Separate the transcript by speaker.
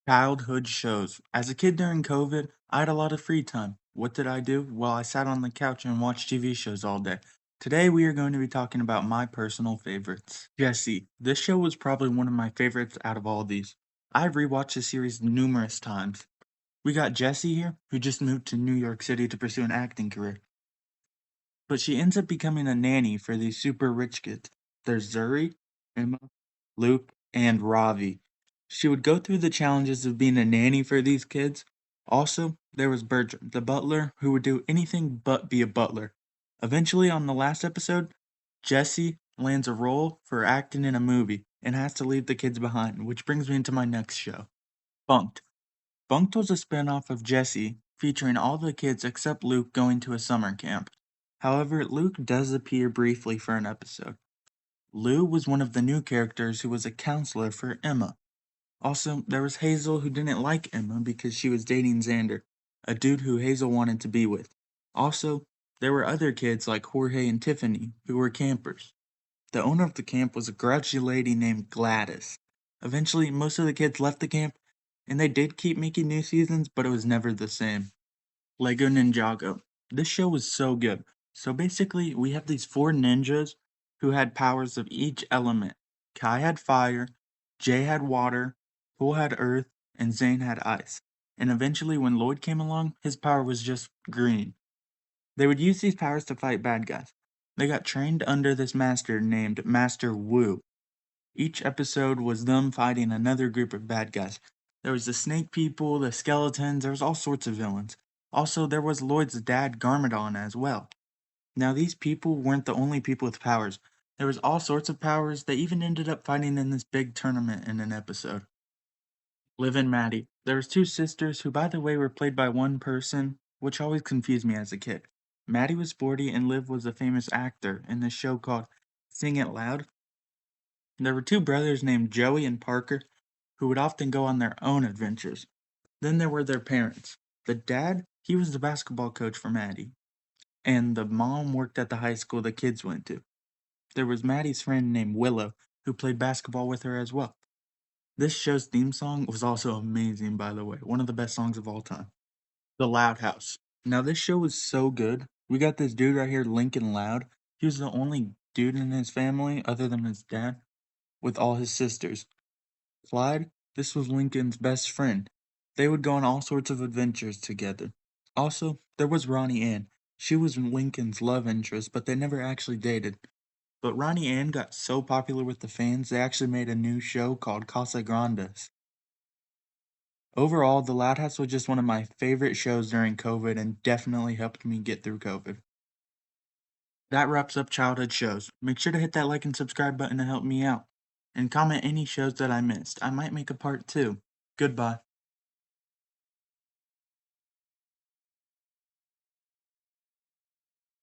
Speaker 1: Childhood shows. As a kid during COVID, I had a lot of free time. What did I do? Well, I sat on the couch and watched TV shows all day. Today, we are going to be talking about my personal favorites. Jesse. This show was probably one of my favorites out of all these. I've rewatched the series numerous times. We got Jessie here, who just moved to New York City to pursue an acting career. But she ends up becoming a nanny for these super rich kids. There's Zuri, Emma, Luke, and Ravi. She would go through the challenges of being a nanny for these kids. Also, there was Bertram, the butler, who would do anything but be a butler. Eventually, on the last episode, Jesse lands a role for acting in a movie and has to leave the kids behind, which brings me into my next show, Bunked. Bunked was a spin-off of Jessie, featuring all the kids except Luke going to a summer camp. However, Luke does appear briefly for an episode. Lou was one of the new characters who was a counselor for Emma. Also, there was Hazel who didn't like Emma because she was dating Xander, a dude who Hazel wanted to be with. Also, there were other kids like Jorge and Tiffany who were campers. The owner of the camp was a grouchy lady named Gladys. Eventually, most of the kids left the camp, and they did keep making new seasons, but it was never the same. Lego Ninjago. This show was so good. So basically, we have these four ninjas who had powers of each element. Kai had fire, Jay had water, Pool had earth, and Zane had ice. And eventually, when Lloyd came along, his power was just green. They would use these powers to fight bad guys. They got trained under this master named Master Wu. Each episode was them fighting another group of bad guys. There was the snake people, the skeletons, there was all sorts of villains. Also, there was Lloyd's dad, Garmadon, as well. Now, these people weren't the only people with powers. There was all sorts of powers. They even ended up fighting in this big tournament in an episode. Liv and Maddie. There was two sisters who, by the way, were played by one person, which always confused me as a kid. Maddie was 40 and Liv was a famous actor in this show called Sing It Loud. There were two brothers named Joey and Parker who would often go on their own adventures. Then there were their parents. The dad, he was the basketball coach for Maddie, and the mom worked at the high school the kids went to. There was Maddie's friend named Willow who played basketball with her as well. This show's theme song was also amazing, by the way, one of the best songs of all time. The Loud House. Now, this show was so good. We got this dude right here, Lincoln Loud. He was the only dude in his family, other than his dad, with all his sisters. Clyde, this was Lincoln's best friend. They would go on all sorts of adventures together. Also, there was Ronnie Ann. She was Lincoln's love interest, but they never actually dated. But Ronnie Ann got so popular with the fans, they actually made a new show called Casa Grandes. Overall, The Loud House was just one of my favorite shows during COVID and definitely helped me get through COVID. That wraps up childhood shows. Make sure to hit that like and subscribe button to help me out. And comment any shows that I missed. I might make a part 2. Goodbye.